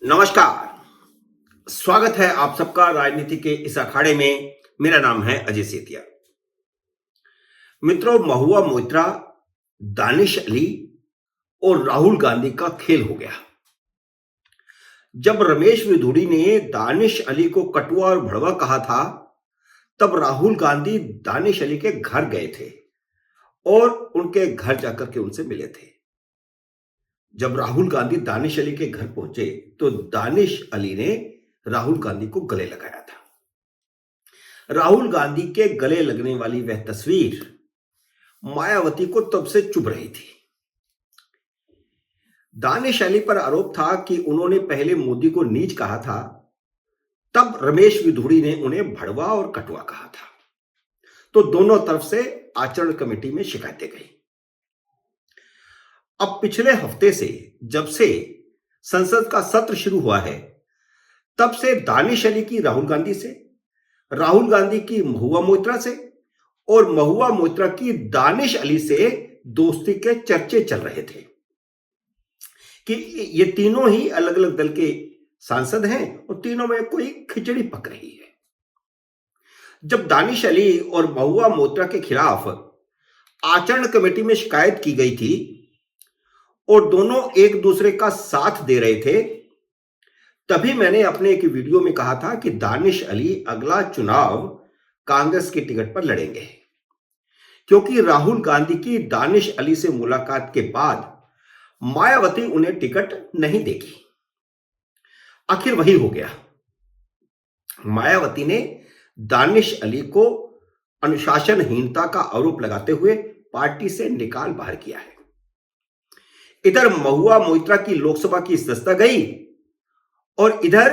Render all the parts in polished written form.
नमस्कार। स्वागत है आप सबका राजनीति के इस अखाड़े में। मेरा नाम है अजय सेतिया। मित्रों, महुआ मोइत्रा, दानिश अली और राहुल गांधी का खेल हो गया। जब रमेश विधुड़ी ने दानिश अली को कटुआ और भड़वा कहा था, तब राहुल गांधी दानिश अली के घर गए थे और उनके घर जाकर के उनसे मिले थे। जब राहुल गांधी दानिश अली के घर पहुंचे तो दानिश अली ने राहुल गांधी को गले लगाया था। राहुल गांधी के गले लगने वाली वह तस्वीर मायावती को तब से चुभ रही थी। दानिश अली पर आरोप था कि उन्होंने पहले मोदी को नीच कहा था, तब रमेश विधुड़ी ने उन्हें भड़वा और कटुआ कहा था। तो दोनों तरफ से आचरण कमेटी में शिकायतें गई। अब पिछले हफ्ते से, जब से संसद का सत्र शुरू हुआ है, तब से दानिश अली की राहुल गांधी से, राहुल गांधी की महुआ मोइत्रा से और महुआ मोइत्रा की दानिश अली से दोस्ती के चर्चे चल रहे थे कि ये तीनों ही अलग अलग दल के सांसद हैं और तीनों में कोई खिचड़ी पक रही है। जब दानिश अली और महुआ मोइत्रा के खिलाफ आचरण कमेटी में शिकायत की गई थी और दोनों एक दूसरे का साथ दे रहे थे, तभी मैंने अपने एक वीडियो में कहा था कि दानिश अली अगला चुनाव कांग्रेस की टिकट पर लड़ेंगे, क्योंकि राहुल गांधी की दानिश अली से मुलाकात के बाद मायावती उन्हें टिकट नहीं देगी। आखिर वही हो गया। मायावती ने दानिश अली को अनुशासनहीनता का आरोप लगाते हुए पार्टी से निकाल बाहर किया है। इधर महुआ मोइत्रा की लोकसभा की सदस्यता गई और इधर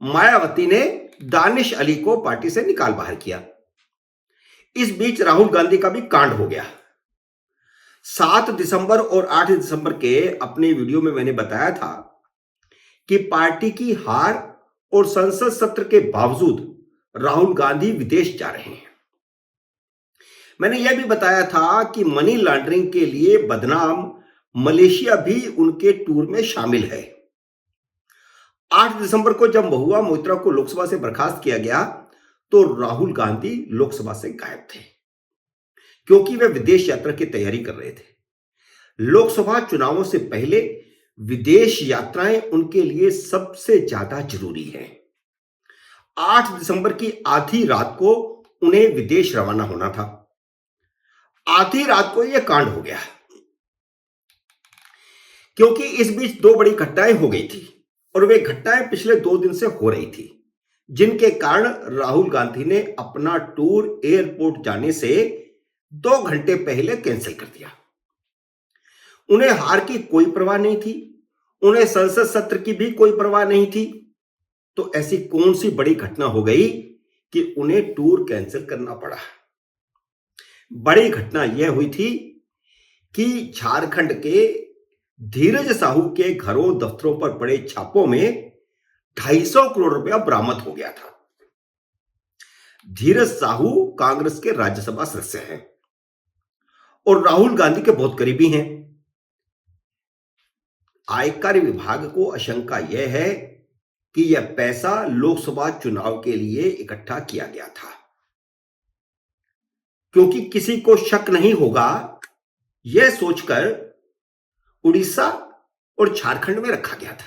मायावती ने दानिश अली को पार्टी से निकाल बाहर किया। इस बीच राहुल गांधी का भी कांड हो गया। 7 दिसंबर और 8 दिसंबर के अपने वीडियो में मैंने बताया था कि पार्टी की हार और संसद सत्र के बावजूद राहुल गांधी विदेश जा रहे हैं। मैंने यह भी बताया था कि मनी लॉन्ड्रिंग के लिए बदनाम मलेशिया भी उनके टूर में शामिल है। 8 दिसंबर को जब महुआ मोइत्रा को लोकसभा से बर्खास्त किया गया तो राहुल गांधी लोकसभा से गायब थे, क्योंकि वे विदेश यात्रा की तैयारी कर रहे थे। लोकसभा चुनावों से पहले विदेश यात्राएं उनके लिए सबसे ज्यादा जरूरी है। 8 दिसंबर की आधी रात को उन्हें विदेश रवाना होना था। आधी रात को यह कांड हो गया, क्योंकि इस बीच 2 बड़ी घटनाएं हो गई थी और वे घटनाएं पिछले 2 दिन से हो रही थी, जिनके कारण राहुल गांधी ने अपना टूर एयरपोर्ट जाने से 2 घंटे पहले कैंसिल कर दिया। उन्हें हार की कोई परवाह नहीं थी, उन्हें संसद सत्र की भी कोई परवाह नहीं थी। तो ऐसी कौन सी बड़ी घटना हो गई कि उन्हें टूर कैंसिल करना पड़ा? बड़ी घटना यह हुई थी कि झारखंड के धीरज साहू के घरों दफ्तरों पर पड़े छापों में 250 करोड़ रुपया बरामद हो गया था। धीरज साहू कांग्रेस के राज्यसभा सदस्य हैं और राहुल गांधी के बहुत करीबी हैं। आयकर विभाग को आशंका यह है कि यह पैसा लोकसभा चुनाव के लिए इकट्ठा किया गया था, क्योंकि किसी को शक नहीं होगा, यह सोचकर उड़ीसा और झारखंड में रखा गया था।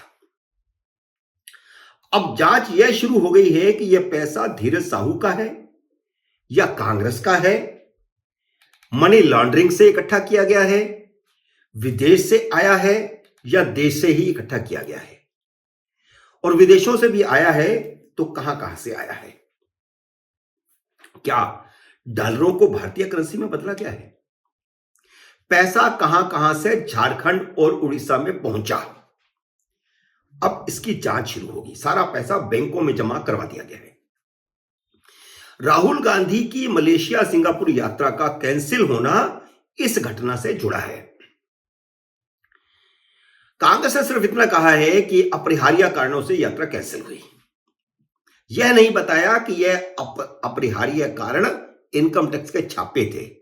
अब जांच यह शुरू हो गई है कि यह पैसा धीरज साहू का है या कांग्रेस का है, मनी लॉन्ड्रिंग से इकट्ठा किया गया है, विदेश से आया है या देश से ही इकट्ठा किया गया है, और विदेशों से भी आया है तो कहां कहां से आया है। क्या डॉलरों को भारतीय करेंसी में बदला गया है? पैसा कहां कहां से झारखंड और उड़ीसा में पहुंचा? अब इसकी जांच शुरू होगी। सारा पैसा बैंकों में जमा करवा दिया गया है। राहुल गांधी की मलेशिया सिंगापुर यात्रा का कैंसिल होना इस घटना से जुड़ा है। कांग्रेस ने सिर्फ इतना कहा है कि अपरिहार्य कारणों से यात्रा कैंसिल हुई। यह नहीं बताया कि यह अपरिहार्य कारण इनकम टैक्स के छापे थे,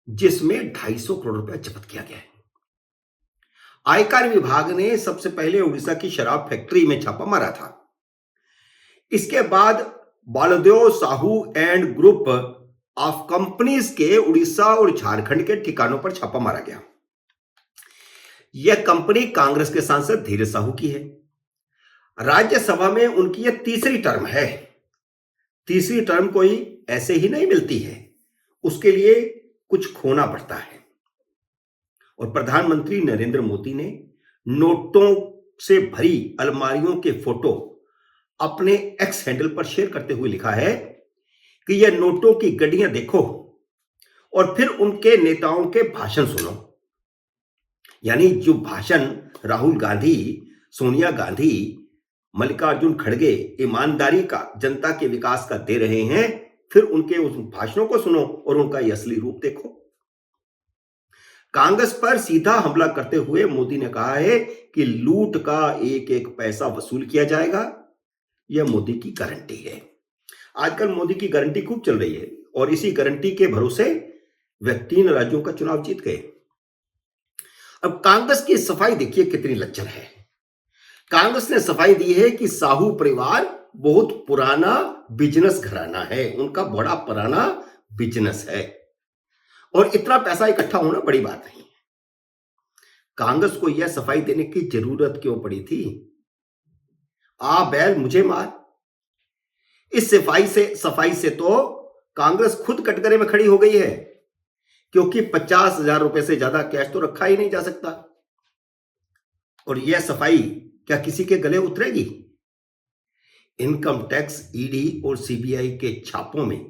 जिसमें 250 करोड़ रुपया जब्त किया गया है। आयकर विभाग ने सबसे पहले उड़ीसा की शराब फैक्ट्री में छापा मारा था। इसके बाद Baldev Sahu and group of companies के उड़ीसा और झारखंड के ठिकानों पर छापा मारा गया। यह कंपनी कांग्रेस के सांसद धीरज साहू की है। राज्यसभा में उनकी यह तीसरी टर्म है। तीसरी टर्म कोई ऐसे ही नहीं मिलती है, उसके लिए कुछ खोना पड़ता है। और प्रधानमंत्री नरेंद्र मोदी ने नोटों से भरी अलमारियों के फोटो अपने एक्स हैंडल पर शेयर करते हुए लिखा है कि यह नोटों की गड्डियां देखो और फिर उनके नेताओं के भाषण सुनो। यानी जो भाषण राहुल गांधी, सोनिया गांधी, मल्लिकार्जुन खड़गे ईमानदारी का, जनता के विकास का दे रहे हैं, फिर उनके उस भाषणों को सुनो और उनका यह असली रूप देखो। कांग्रेस पर सीधा हमला करते हुए मोदी ने कहा है कि लूट का एक एक पैसा वसूल किया जाएगा। यह मोदी की गारंटी है। आजकल मोदी की गारंटी खूब चल रही है और इसी गारंटी के भरोसे वह 3 राज्यों का चुनाव जीत गए। अब कांग्रेस की सफाई देखिए कितनी लज्जत है। कांग्रेस ने सफाई दी है कि साहू परिवार बहुत पुराना बिजनेस घराना है, उनका बड़ा पुराना बिजनेस है और इतना पैसा इकट्ठा होना बड़ी बात नहीं। कांग्रेस को यह सफाई देने की जरूरत क्यों पड़ी थी? आ बैल मुझे मार। इस सफाई से तो कांग्रेस खुद कटघरे में खड़ी हो गई है, क्योंकि 50,000 रुपए से ज्यादा कैश तो रखा ही नहीं जा सकता। और यह सफाई क्या किसी के गले उतरेगी? इनकम टैक्स, ईडी और सीबीआई के छापों में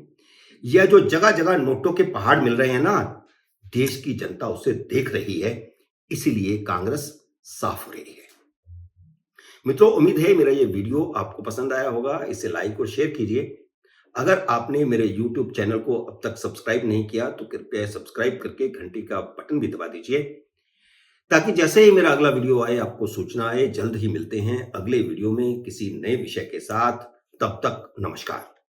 यह जो जगह जगह नोटों के पहाड़ मिल रहे हैं ना, देश की जनता उसे देख रही है, इसीलिए कांग्रेस साफ हो रही है। मित्रों, उम्मीद है मेरा ये वीडियो आपको पसंद आया होगा। इसे लाइक और शेयर कीजिए। अगर आपने मेरे YouTube चैनल को अब तक सब्सक्राइब नहीं किया तो कृपया सब्सक्राइब करके घंटी का बटन भी दबा दीजिए, ताकि जैसे ही मेरा अगला वीडियो आए आपको सूचना आए। जल्द ही मिलते हैं अगले वीडियो में किसी नए विषय के साथ। तब तक नमस्कार।